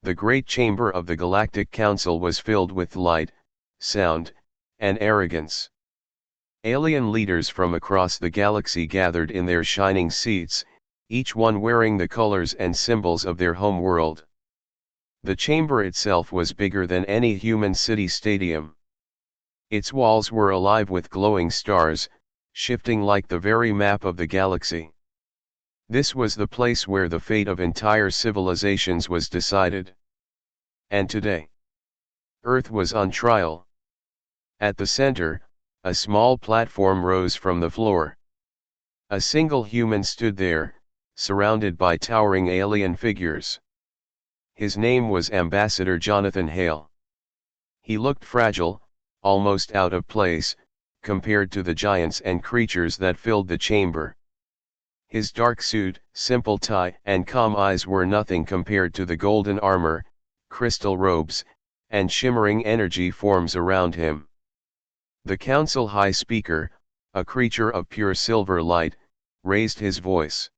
The great chamber of the Galactic Council was filled with light, sound, and arrogance. Alien leaders from across the galaxy gathered in their shining seats, each one wearing the colors and symbols of their home world. The chamber itself was bigger than any human city stadium. Its walls were alive with glowing stars, shifting like the very map of the galaxy. This was the place where the fate of entire civilizations was decided. And today, Earth was on trial. At the center, a small platform rose from the floor. A single human stood there, surrounded by towering alien figures. His name was Ambassador Jonathan Hale. He looked fragile, almost out of place, compared to the giants and creatures that filled the chamber. His dark suit, simple tie, and calm eyes were nothing compared to the golden armor, crystal robes, and shimmering energy forms around him. The council high speaker, a creature of pure silver light, raised his voice.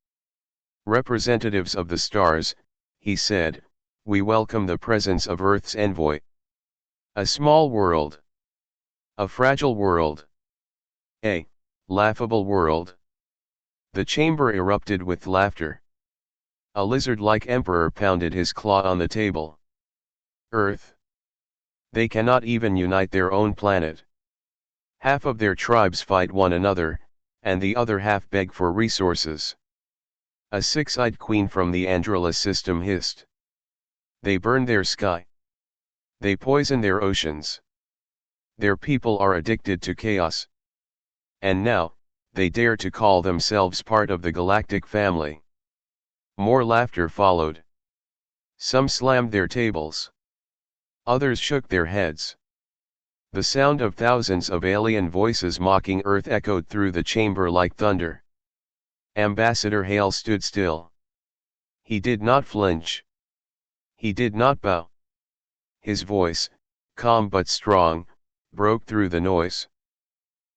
"Representatives of the stars," he said, "we welcome the presence of Earth's envoy. A small world. A fragile world. A laughable world." The chamber erupted with laughter. A lizard-like emperor pounded his claw on the table. "Earth. They cannot even unite their own planet. Half of their tribes fight one another, and the other half beg for resources." A six-eyed queen from the Andromeda system hissed. "They burn their sky. They poison their oceans. Their people are addicted to chaos. And now, they dare to call themselves part of the galactic family." More laughter followed. Some slammed their tables. Others shook their heads. The sound of thousands of alien voices mocking Earth echoed through the chamber like thunder. Ambassador Hale stood still. He did not flinch. He did not bow. His voice, calm but strong, broke through the noise.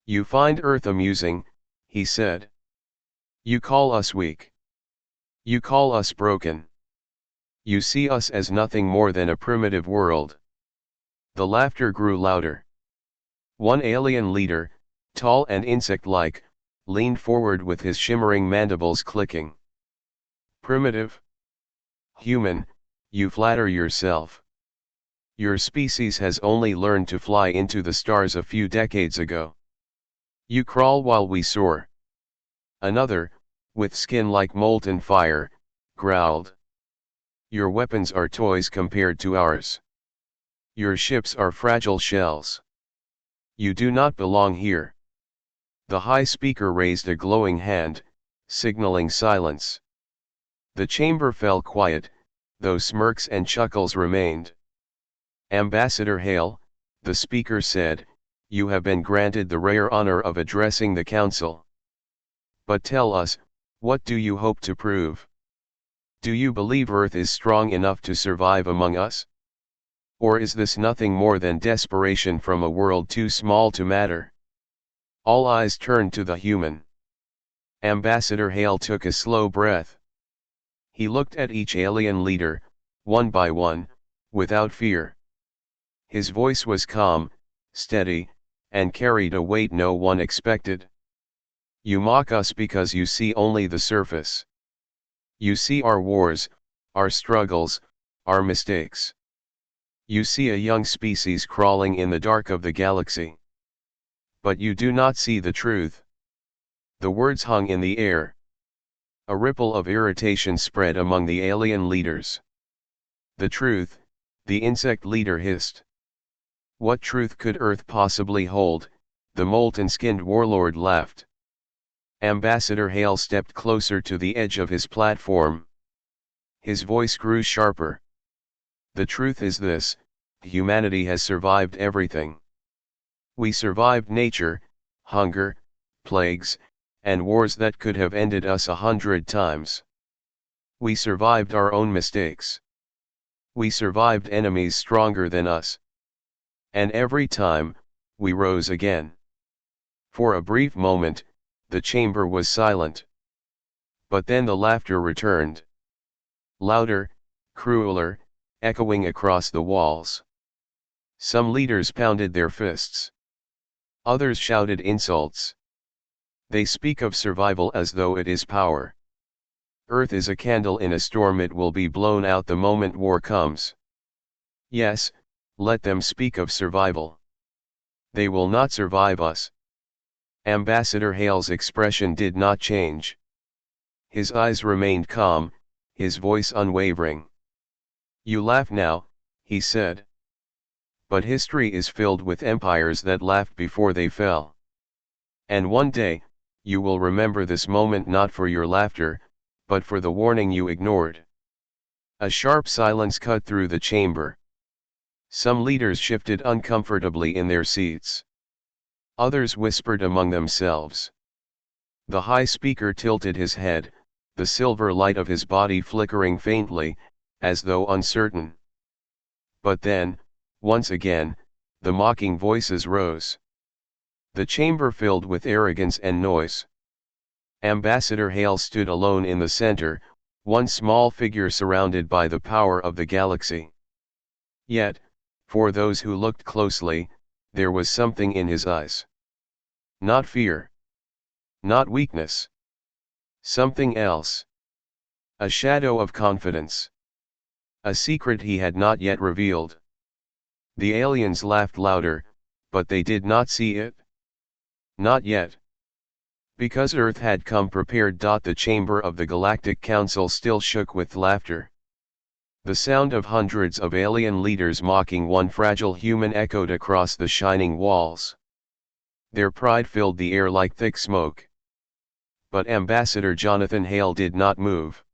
"You find Earth amusing," he said. "You call us weak. You call us broken. You see us as nothing more than a primitive world." The laughter grew louder. One alien leader, tall and insect-like, leaned forward with his shimmering mandibles clicking. "Primitive? Human, you flatter yourself. Your species has only learned to fly into the stars a few decades ago. You crawl while we soar." Another, with skin like molten fire, growled. "Your weapons are toys compared to ours. Your ships are fragile shells. You do not belong here." The high speaker raised a glowing hand, signaling silence. The chamber fell quiet, though smirks and chuckles remained. "Ambassador Hale," the speaker said, "you have been granted the rare honor of addressing the council. But tell us, what do you hope to prove? Do you believe Earth is strong enough to survive among us? Or is this nothing more than desperation from a world too small to matter?" All eyes turned to the human. Ambassador Hale took a slow breath. He looked at each alien leader, one by one, without fear. His voice was calm, steady, and carried a weight no one expected. "You mock us because you see only the surface. You see our wars, our struggles, our mistakes. You see a young species crawling in the dark of the galaxy. But you do not see the truth." The words hung in the air. A ripple of irritation spread among the alien leaders. "The truth," the insect leader hissed. "What truth could Earth possibly hold?" the molten-skinned warlord laughed. Ambassador Hale stepped closer to the edge of his platform. His voice grew sharper. "The truth is this: humanity has survived everything. We survived nature, hunger, plagues, and wars that could have ended us 100 times. We survived our own mistakes. We survived enemies stronger than us. And every time, we rose again." For a brief moment, the chamber was silent. But then the laughter returned. Louder, crueler, echoing across the walls. Some leaders pounded their fists. Others shouted insults. They speak of survival as though it is power. Earth is a candle in a storm, it will be blown out the moment war comes. Yes, let them speak of survival. They will not survive us. Ambassador Hale's expression did not change. His eyes remained calm, his voice unwavering. You laugh now, he said. But history is filled with empires that laughed before they fell. And one day, you will remember this moment not for your laughter, but for the warning you ignored. A sharp silence cut through the chamber. Some leaders shifted uncomfortably in their seats. Others whispered among themselves. The high speaker tilted his head, the silver light of his body flickering faintly, as though uncertain. But then, once again, the mocking voices rose. The chamber filled with arrogance and noise. Ambassador Hale stood alone in the center, one small figure surrounded by the power of the galaxy. Yet, for those who looked closely, there was something in his eyes. Not fear. Not weakness. Something else. A shadow of confidence. A secret he had not yet revealed. The aliens laughed louder, but they did not see it. Not yet. Because Earth had come prepared. The chamber of the Galactic Council still shook with laughter. The sound of hundreds of alien leaders mocking one fragile human echoed across the shining walls. Their pride filled the air like thick smoke. But Ambassador Jonathan Hale did not move.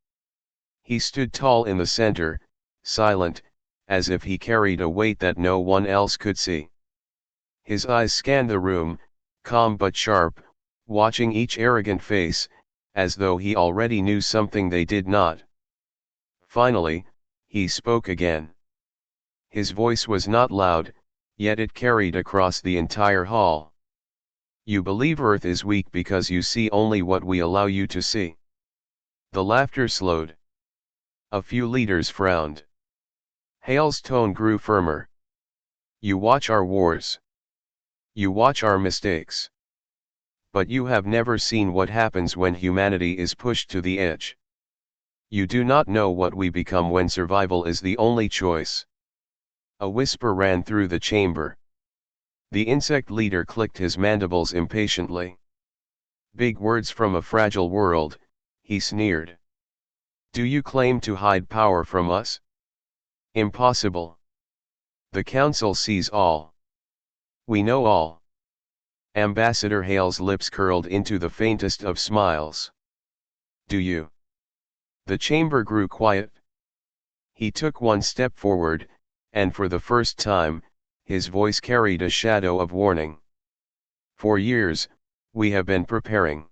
He stood tall in the center, silent, as if he carried a weight that no one else could see. His eyes scanned the room, calm but sharp, watching each arrogant face, as though he already knew something they did not. Finally, he spoke again. His voice was not loud, yet it carried across the entire hall. You believe Earth is weak because you see only what we allow you to see. The laughter slowed. A few leaders frowned. Hale's tone grew firmer. You watch our wars. You watch our mistakes. But you have never seen what happens when humanity is pushed to the edge. You do not know what we become when survival is the only choice. A whisper ran through the chamber. The insect leader clicked his mandibles impatiently. Big words from a fragile world, he sneered. Do you claim to hide power from us? Impossible. The Council sees all. We know all. Ambassador Hale's lips curled into the faintest of smiles. Do you? The chamber grew quiet. He took one step forward, and for the first time, his voice carried a shadow of warning. For years, we have been preparing.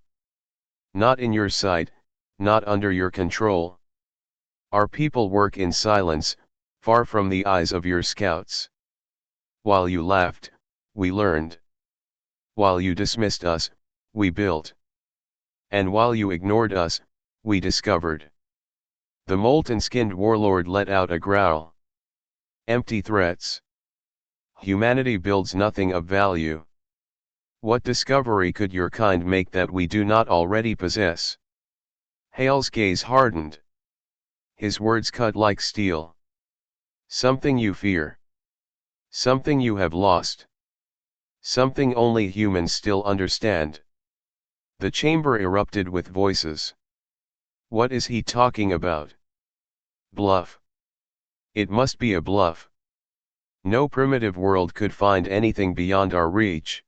Not in your sight, not under your control. Our people work in silence, far from the eyes of your scouts. While you laughed, we learned. While you dismissed us, we built. And while you ignored us, we discovered. The molten-skinned warlord let out a growl. Empty threats. Humanity builds nothing of value. What discovery could your kind make that we do not already possess? Hale's gaze hardened. His words cut like steel. Something you fear. Something you have lost. Something only humans still understand. The chamber erupted with voices. What is he talking about? Bluff. It must be a bluff. No primitive world could find anything beyond our reach.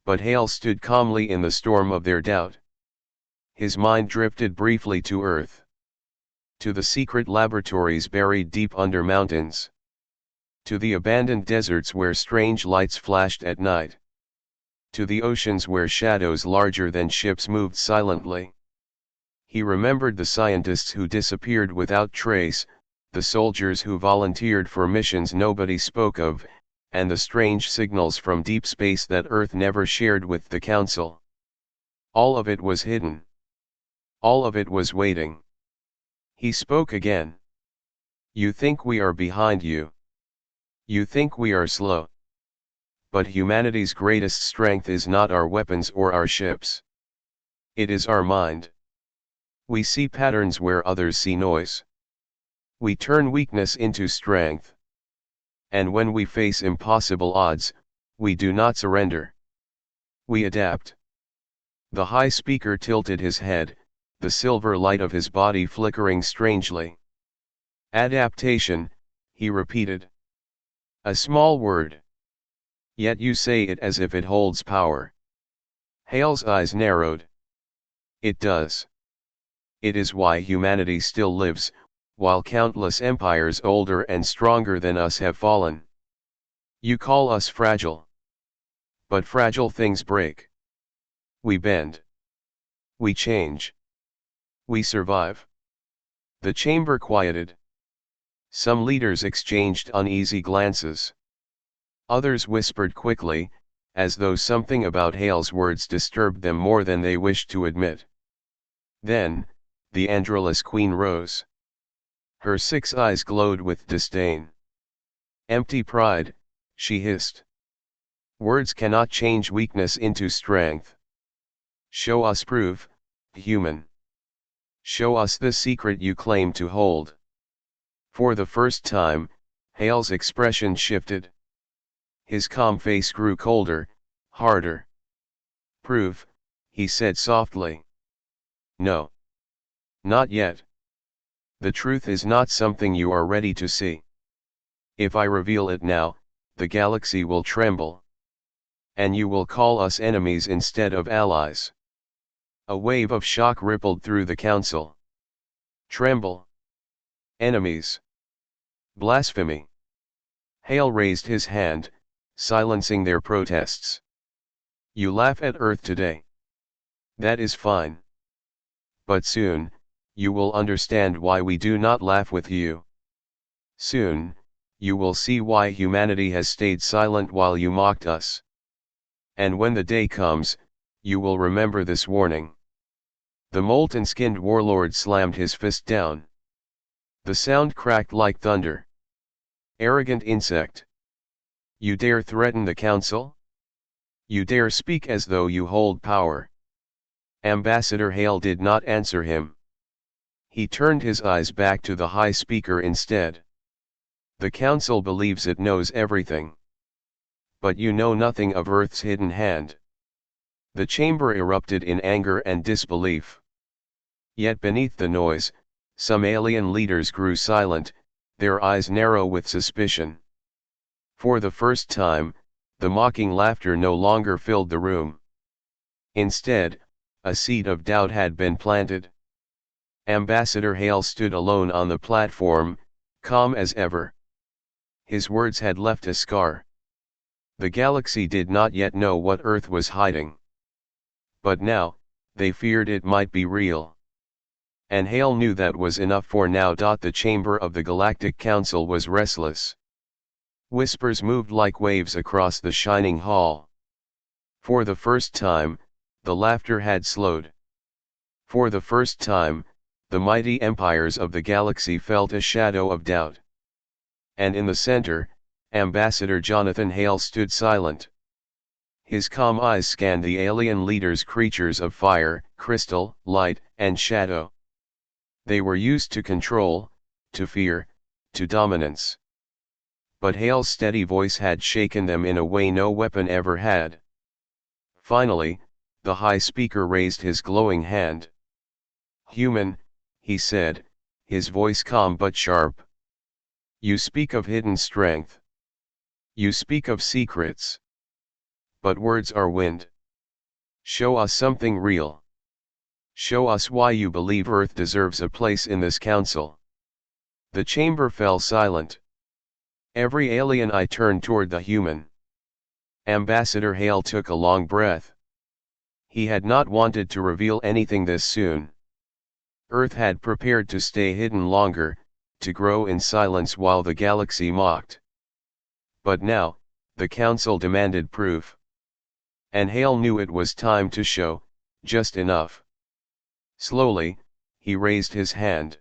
But Hale stood calmly in the storm of their doubt. His mind drifted briefly to Earth. To the secret laboratories buried deep under mountains. To the abandoned deserts where strange lights flashed at night. To the oceans where shadows larger than ships moved silently. He remembered the scientists who disappeared without trace, the soldiers who volunteered for missions nobody spoke of, and the strange signals from deep space that Earth never shared with the Council. All of it was hidden. All of it was waiting. He spoke again. You think we are behind you. You think we are slow. But humanity's greatest strength is not our weapons or our ships. It is our mind. We see patterns where others see noise. We turn weakness into strength. And when we face impossible odds, we do not surrender. We adapt. The high speaker tilted his head, the silver light of his body flickering strangely. Adaptation, he repeated. A small word. Yet you say it as if it holds power. Hale's eyes narrowed. It does. It is why humanity still lives, while countless empires older and stronger than us have fallen. You call us fragile. But fragile things break. We bend. We change. We survive. The chamber quieted. Some leaders exchanged uneasy glances. Others whispered quickly, as though something about Hale's words disturbed them more than they wished to admit. Then, the Androlus queen rose. Her 6 eyes glowed with disdain. Empty pride, she hissed. Words cannot change weakness into strength. Show us proof, human. Show us the secret you claim to hold. For the first time, Hale's expression shifted. His calm face grew colder, harder. Proof, he said softly. No. Not yet. The truth is not something you are ready to see. If I reveal it now, the galaxy will tremble. And you will call us enemies instead of allies. A wave of shock rippled through the council. Tremble. Enemies. Blasphemy. Hale raised his hand, silencing their protests. You laugh at Earth today. That is fine. But soon, you will understand why we do not laugh with you. Soon, you will see why humanity has stayed silent while you mocked us. And when the day comes, you will remember this warning. The molten-skinned warlord slammed his fist down. The sound cracked like thunder. Arrogant insect. You dare threaten the council? You dare speak as though you hold power. Ambassador Hale did not answer him. He turned his eyes back to the high speaker instead. The council believes it knows everything. But you know nothing of Earth's hidden hand. The chamber erupted in anger and disbelief. Yet beneath the noise, some alien leaders grew silent, their eyes narrow with suspicion. For the first time, the mocking laughter no longer filled the room. Instead, a seed of doubt had been planted. Ambassador Hale stood alone on the platform, calm as ever. His words had left a scar. The galaxy did not yet know what Earth was hiding. But now, they feared it might be real. And Hale knew that was enough for now. The chamber of the Galactic Council was restless. Whispers moved like waves across the shining hall. For the first time, the laughter had slowed. For the first time, the mighty empires of the galaxy felt a shadow of doubt. And in the center, Ambassador Jonathan Hale stood silent. His calm eyes scanned the alien leaders, creatures of fire, crystal, light, and shadow. They were used to control, to fear, to dominance. But Hale's steady voice had shaken them in a way no weapon ever had. Finally, the high speaker raised his glowing hand. Human, he said, his voice calm but sharp. You speak of hidden strength. You speak of secrets. But words are wind. Show us something real. Show us why you believe Earth deserves a place in this council. The chamber fell silent. Every alien eye turned toward the human. Ambassador Hale took a long breath. He had not wanted to reveal anything this soon. Earth had prepared to stay hidden longer, to grow in silence while the galaxy mocked. But now, the council demanded proof. And Hale knew it was time to show, just enough. Slowly, he raised his hand.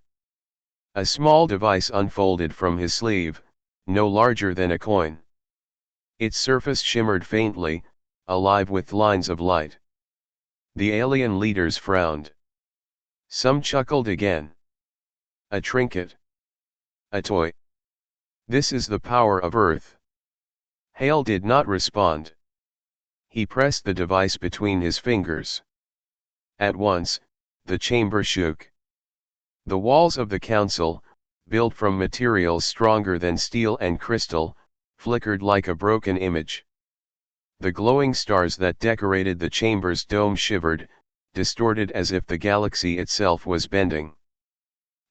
A small device unfolded from his sleeve, no larger than a coin. Its surface shimmered faintly, alive with lines of light. The alien leaders frowned. Some chuckled again. A trinket. A toy. This is the power of Earth. Hale did not respond. He pressed the device between his fingers. At once, the chamber shook. The walls of the council, built from materials stronger than steel and crystal, flickered like a broken image. The glowing stars that decorated the chamber's dome shivered, distorted as if the galaxy itself was bending.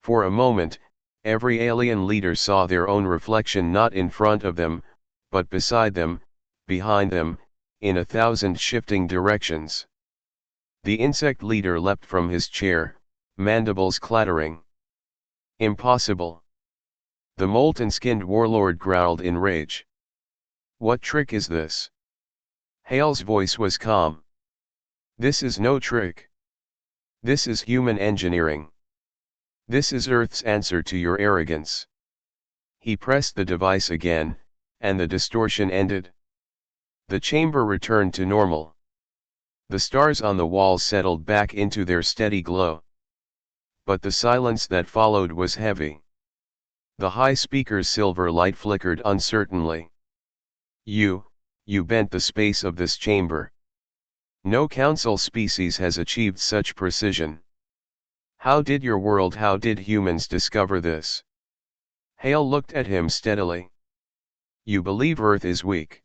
For a moment, every alien leader saw their own reflection not in front of them, but beside them, behind them, in 1,000 shifting directions. The insect leader leapt from his chair, mandibles clattering. Impossible! The molten-skinned warlord growled in rage. What trick is this? Hale's voice was calm. This is no trick. This is human engineering. This is Earth's answer to your arrogance. He pressed the device again, and the distortion ended. The chamber returned to normal. The stars on the walls settled back into their steady glow. But the silence that followed was heavy. The high speaker's silver light flickered uncertainly. You bent the space of this chamber. No council species has achieved such precision. How did humans discover this? Hale looked at him steadily. You believe Earth is weak.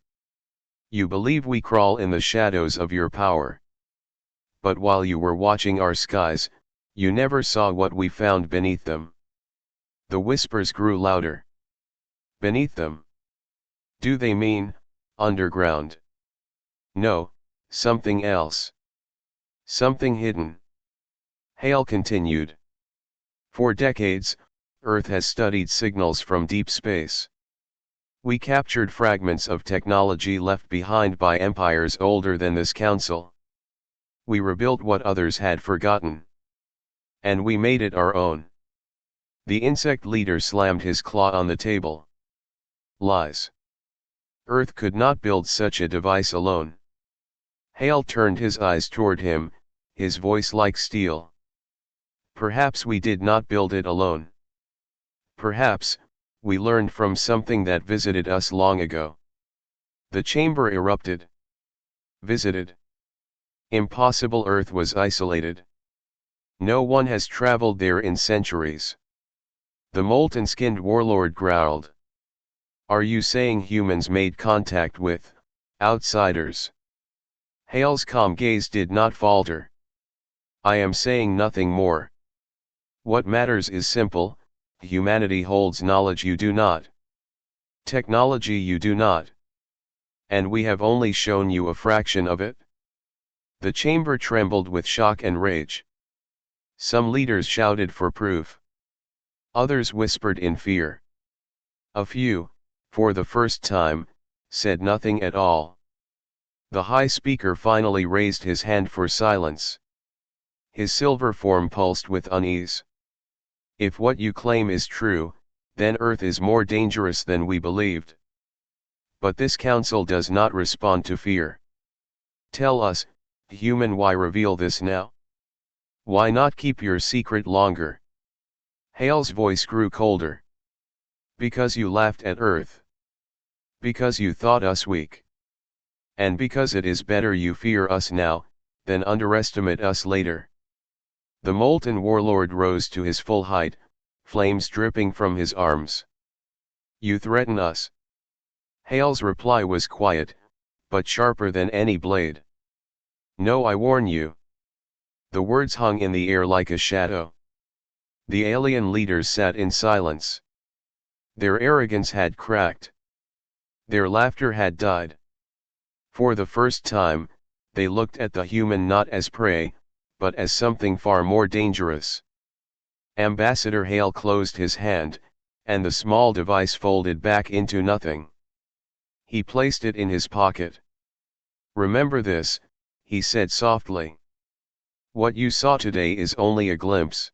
You believe we crawl in the shadows of your power. But while you were watching our skies, you never saw what we found beneath them. The whispers grew louder. Beneath them. Do they mean, underground? No, something else. Something hidden. Hale continued. For decades, Earth has studied signals from deep space. We captured fragments of technology left behind by empires older than this council. We rebuilt what others had forgotten. And we made it our own. The insect leader slammed his claw on the table. Lies. Earth could not build such a device alone. Hale turned his eyes toward him, his voice like steel. Perhaps we did not build it alone. Perhaps, we learned from something that visited us long ago. The chamber erupted. Visited. Impossible. Earth was isolated. No one has traveled there in centuries. The molten-skinned warlord growled. Are you saying humans made contact with outsiders? Hale's calm gaze did not falter. I am saying nothing more. What matters is simple. Humanity holds knowledge you do not. Technology you do not. And we have only shown you a fraction of it. The chamber trembled with shock and rage. Some leaders shouted for proof. Others whispered in fear. A few, for the first time, said nothing at all. The high speaker finally raised his hand for silence. His silver form pulsed with unease. If what you claim is true, then Earth is more dangerous than we believed. But this council does not respond to fear. Tell us, human, why reveal this now? Why not keep your secret longer? Hale's voice grew colder. Because you laughed at Earth. Because you thought us weak. And because it is better you fear us now, than underestimate us later. The molten warlord rose to his full height, flames dripping from his arms. You threaten us. Hale's reply was quiet, but sharper than any blade. No, I warn you. The words hung in the air like a shadow. The alien leaders sat in silence. Their arrogance had cracked. Their laughter had died. For the first time, they looked at the human not as prey, but as something far more dangerous. Ambassador Hale closed his hand, and the small device folded back into nothing. He placed it in his pocket. Remember this, he said softly. What you saw today is only a glimpse.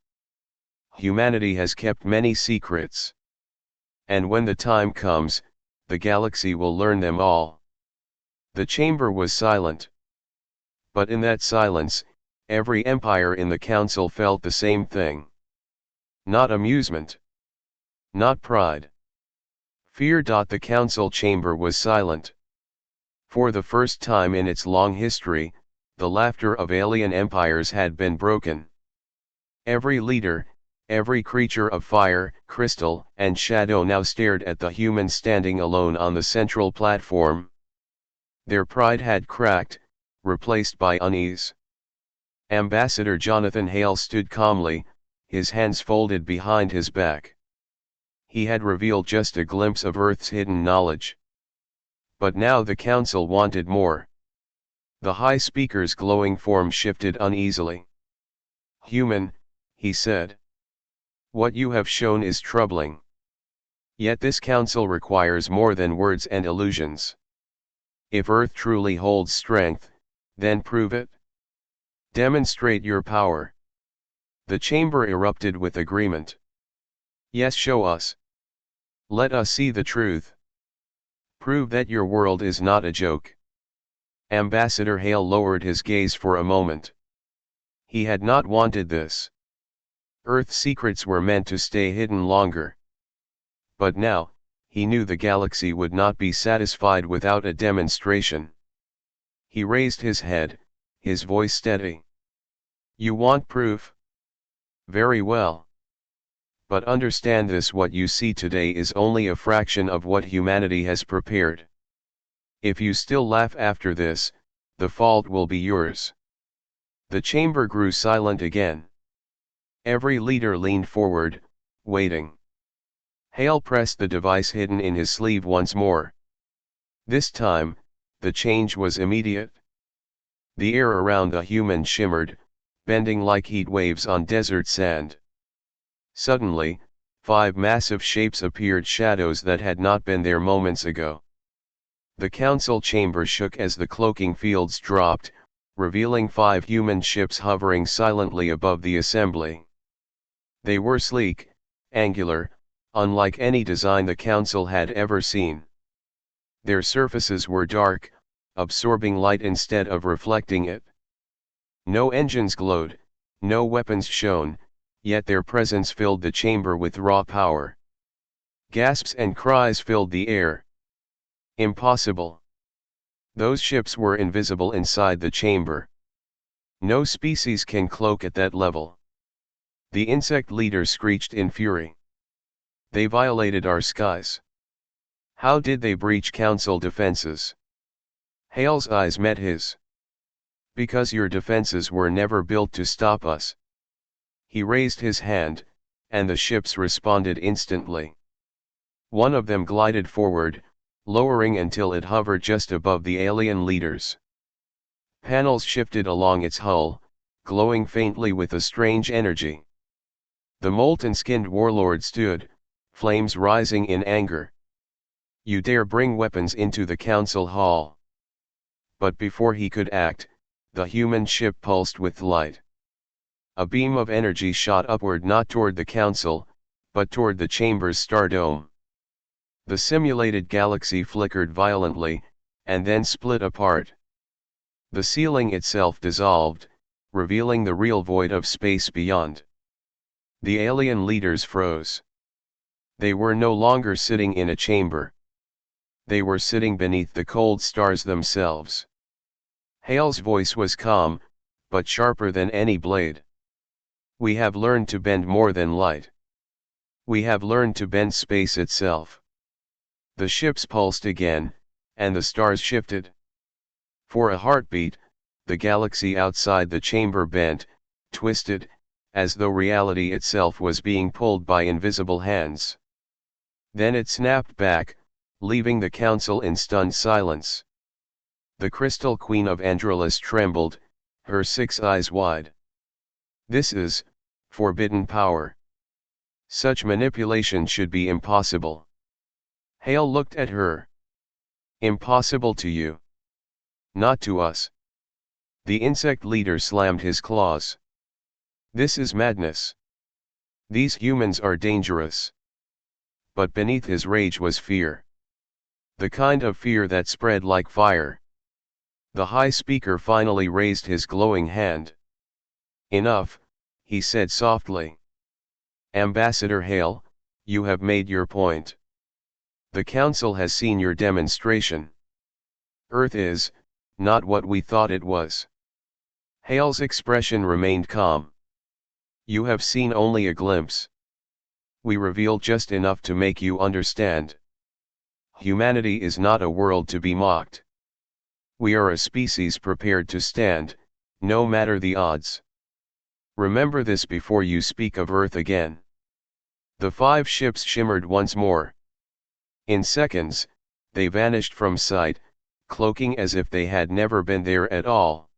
humanity has kept many secrets. And when the time comes, the galaxy will learn them all. The chamber was silent. But in that silence, every empire in the council felt the same thing. Not amusement. Not pride. Fear. The council chamber was silent. For the first time in its long history, the laughter of alien empires had been broken. Every leader, every creature of fire, crystal, and shadow now stared at the humans standing alone on the central platform. Their pride had cracked, replaced by unease. Ambassador Jonathan Hale stood calmly, his hands folded behind his back. He had revealed just a glimpse of Earth's hidden knowledge. But now the council wanted more. The High Speaker's glowing form shifted uneasily. "Human," he said. "What you have shown is troubling. Yet this council requires more than words and illusions. If Earth truly holds strength, then prove it. Demonstrate your power." The chamber erupted with agreement. "Yes, show us. Let us see the truth. Prove that your world is not a joke." Ambassador Hale lowered his gaze for a moment. He had not wanted this. Earth's secrets were meant to stay hidden longer. But now, he knew the galaxy would not be satisfied without a demonstration. He raised his head, his voice steady. "You want proof? Very well. But understand this: what you see today is only a fraction of what humanity has prepared. If you still laugh after this, the fault will be yours." The chamber grew silent again. Every leader leaned forward, waiting. Hale pressed the device hidden in his sleeve once more. This time, the change was immediate. The air around the human shimmered, bending like heat waves on desert sand. Suddenly, 5 massive shapes appeared, shadows that had not been there moments ago. The council chamber shook as the cloaking fields dropped, revealing 5 human ships hovering silently above the assembly. They were sleek, angular, unlike any design the council had ever seen. Their surfaces were dark, absorbing light instead of reflecting it. No engines glowed, no weapons shone, yet their presence filled the chamber with raw power. Gasps and cries filled the air. Impossible. Those ships were invisible inside the chamber. No species can cloak at that level. The insect leader screeched in fury. They violated our skies. How did they breach council defenses? Hale's eyes met his. Because your defenses were never built to stop us. He raised his hand, and the ships responded instantly. One of them glided forward, lowering until it hovered just above the alien leaders. Panels shifted along its hull, glowing faintly with a strange energy. The molten-skinned warlord stood, flames rising in anger. "You dare bring weapons into the council hall?" But before he could act, the human ship pulsed with light. A beam of energy shot upward, not toward the council, but toward the chamber's star dome. The simulated galaxy flickered violently, and then split apart. The ceiling itself dissolved, revealing the real void of space beyond. The alien leaders froze. They were no longer sitting in a chamber. They were sitting beneath the cold stars themselves. Hale's voice was calm, but sharper than any blade. "We have learned to bend more than light. We have learned to bend space itself." The ships pulsed again, and the stars shifted. For a heartbeat, the galaxy outside the chamber bent, twisted, as though reality itself was being pulled by invisible hands. Then it snapped back, leaving the council in stunned silence. The Crystal Queen of Androlis trembled, her 6 eyes wide. "This is forbidden power. Such manipulation should be impossible." Hale looked at her. "Impossible to you. Not to us." The insect leader slammed his claws. "This is madness. These humans are dangerous. But beneath his rage was fear. The kind of fear that spread like fire. The High Speaker finally raised his glowing hand. Enough, he said softly. Ambassador Hale, you have made your point. The Council has seen your demonstration. Earth is, not what we thought it was. Hale's expression remained calm. You have seen only a glimpse. We reveal just enough to make you understand. Humanity is not a world to be mocked. We are a species prepared to stand, no matter the odds. Remember this before you speak of Earth again. The 5 ships shimmered once more. In seconds, they vanished from sight, cloaking as if they had never been there at all.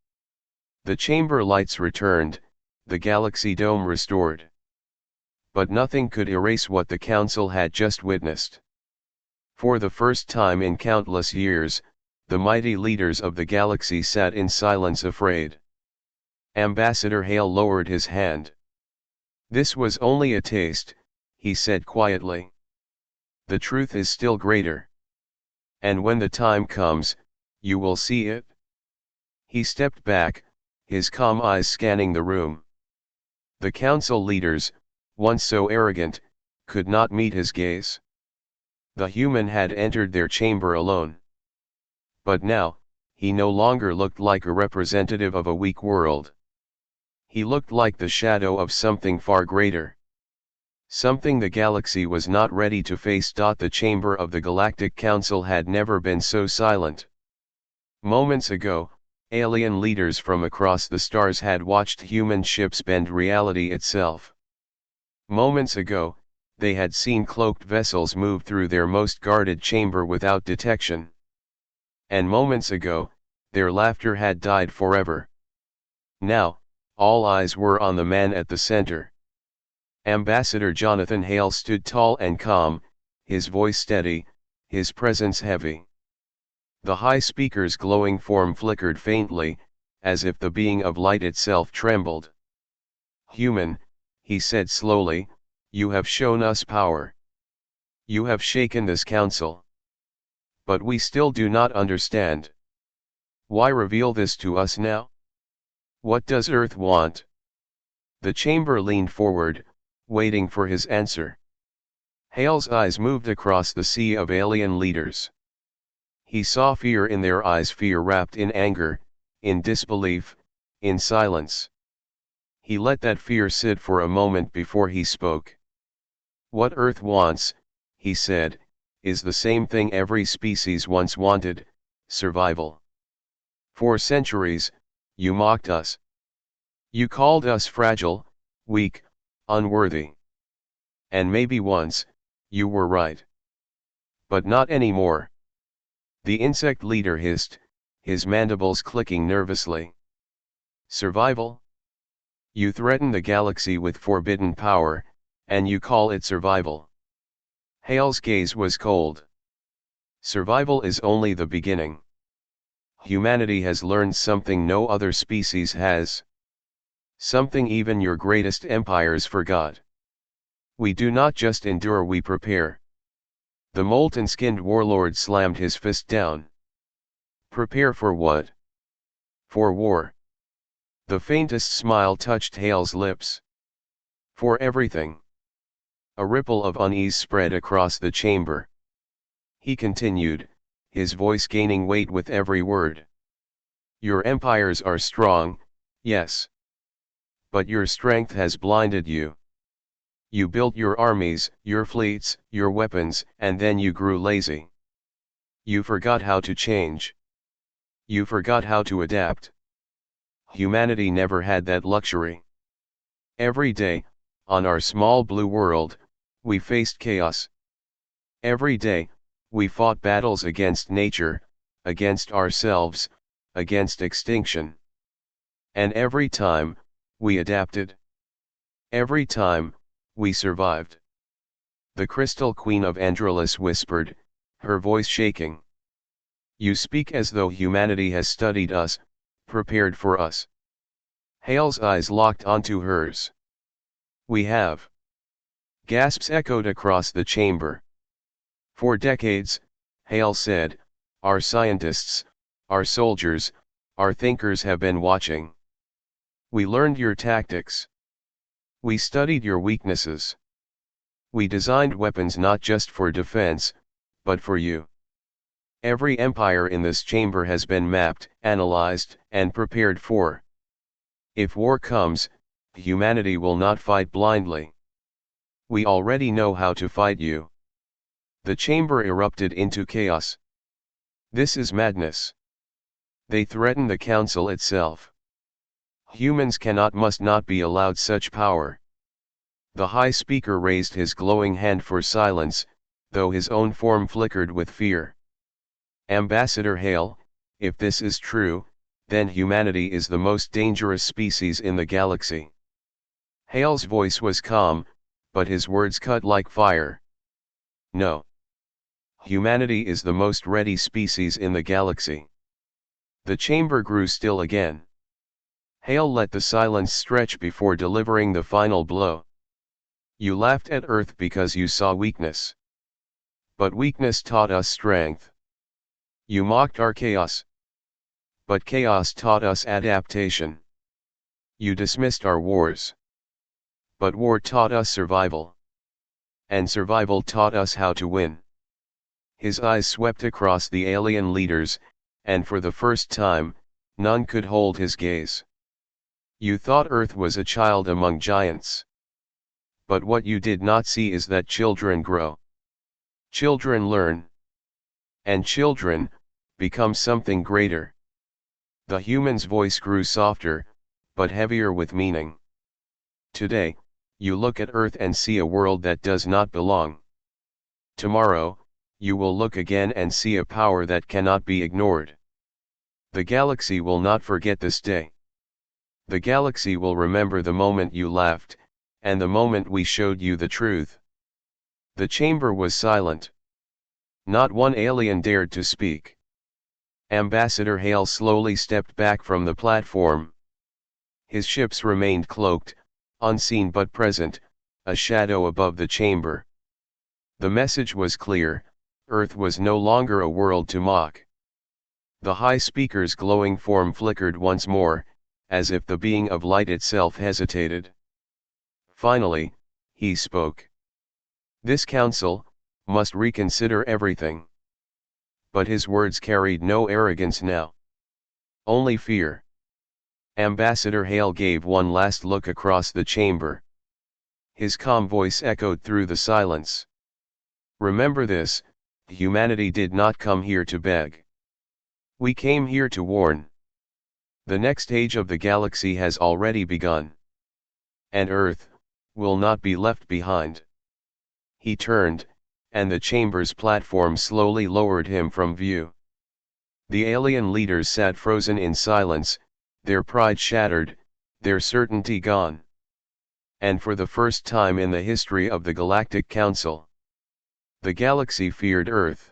The chamber lights returned, the galaxy dome restored. But nothing could erase what the Council had just witnessed. For the first time in countless years, the mighty leaders of the galaxy sat in silence, afraid. Ambassador Hale lowered his hand. This was only a taste, he said quietly. The truth is still greater. And when the time comes, you will see it. He stepped back, his calm eyes scanning the room. The Council leaders, once so arrogant, could not meet his gaze. The human had entered their chamber alone. But now, he no longer looked like a representative of a weak world. He looked like the shadow of something far greater. Something the galaxy was not ready to face. The chamber of the Galactic Council had never been so silent. Moments ago, alien leaders from across the stars had watched human ships bend reality itself. Moments ago, they had seen cloaked vessels move through their most guarded chamber without detection. And moments ago, their laughter had died forever. Now, all eyes were on the man at the center. Ambassador Jonathan Hale stood tall and calm, his voice steady, his presence heavy. The High Speaker's glowing form flickered faintly, as if the being of light itself trembled. Human, he said slowly, you have shown us power. You have shaken this council. But we still do not understand. Why reveal this to us now? What does Earth want? The chamber leaned forward, waiting for his answer. Hale's eyes moved across the sea of alien leaders. He saw fear in their eyes, fear wrapped in anger, in disbelief, in silence. He let that fear sit for a moment before he spoke. What Earth wants, he said, is the same thing every species once wanted: survival. For centuries, you mocked us. You called us fragile, weak, unworthy. And maybe once, you were right. But not anymore. The insect leader hissed, his mandibles clicking nervously. Survival? You threaten the galaxy with forbidden power, and you call it survival. Hale's gaze was cold. Survival is only the beginning. Humanity has learned something no other species has. Something even your greatest empires forgot. We do not just endure, we prepare. The molten-skinned warlord slammed his fist down. Prepare for what? For war. The faintest smile touched Hale's lips. For everything. A ripple of unease spread across the chamber. He continued, his voice gaining weight with every word. Your empires are strong, yes. But your strength has blinded you. You built your armies, your fleets, your weapons, and then you grew lazy. You forgot how to change. You forgot how to adapt. Humanity never had that luxury. Every day, on our small blue world, we faced chaos. Every day, we fought battles against nature, against ourselves, against extinction. And every time, we adapted. Every time, we survived. The Crystal Queen of Androlis whispered, her voice shaking. You speak as though humanity has studied us, prepared for us. Hale's eyes locked onto hers. We have. Gasps echoed across the chamber. For decades, Hale said, our scientists, our soldiers, our thinkers have been watching. We learned your tactics. We studied your weaknesses. We designed weapons not just for defense, but for you. Every empire in this chamber has been mapped, analyzed, and prepared for. If war comes, humanity will not fight blindly. We already know how to fight you. The chamber erupted into chaos. This is madness. They threaten the council itself. Humans must not be allowed such power. The High Speaker raised his glowing hand for silence, though his own form flickered with fear. Ambassador Hale, if this is true, then humanity is the most dangerous species in the galaxy. Hale's voice was calm, but his words cut like fire. No. Humanity is the most ready species in the galaxy. The chamber grew still again. Hale let the silence stretch before delivering the final blow. You laughed at Earth because you saw weakness. But weakness taught us strength. You mocked our chaos. But chaos taught us adaptation. You dismissed our wars. But war taught us survival. And survival taught us how to win. His eyes swept across the alien leaders, and for the first time, none could hold his gaze. You thought Earth was a child among giants. But what you did not see is that children grow. Children learn. And children become something greater. The human's voice grew softer, but heavier with meaning. Today, you look at Earth and see a world that does not belong. Tomorrow, you will look again and see a power that cannot be ignored. The galaxy will not forget this day. The galaxy will remember the moment you laughed, and the moment we showed you the truth. The chamber was silent. Not one alien dared to speak. Ambassador Hale slowly stepped back from the platform. His ships remained cloaked, unseen but present, a shadow above the chamber. The message was clear: Earth was no longer a world to mock. The High Speaker's glowing form flickered once more, as if the being of light itself hesitated. Finally, he spoke. This council must reconsider everything. But his words carried no arrogance now. Only fear. Ambassador Hale gave one last look across the chamber. His calm voice echoed through the silence. Remember this: humanity did not come here to beg. We came here to warn. The next age of the galaxy has already begun. And Earth will not be left behind. He turned, and the chamber's platform slowly lowered him from view. The alien leaders sat frozen in silence, their pride shattered, their certainty gone. And for the first time in the history of the Galactic Council, the galaxy feared Earth.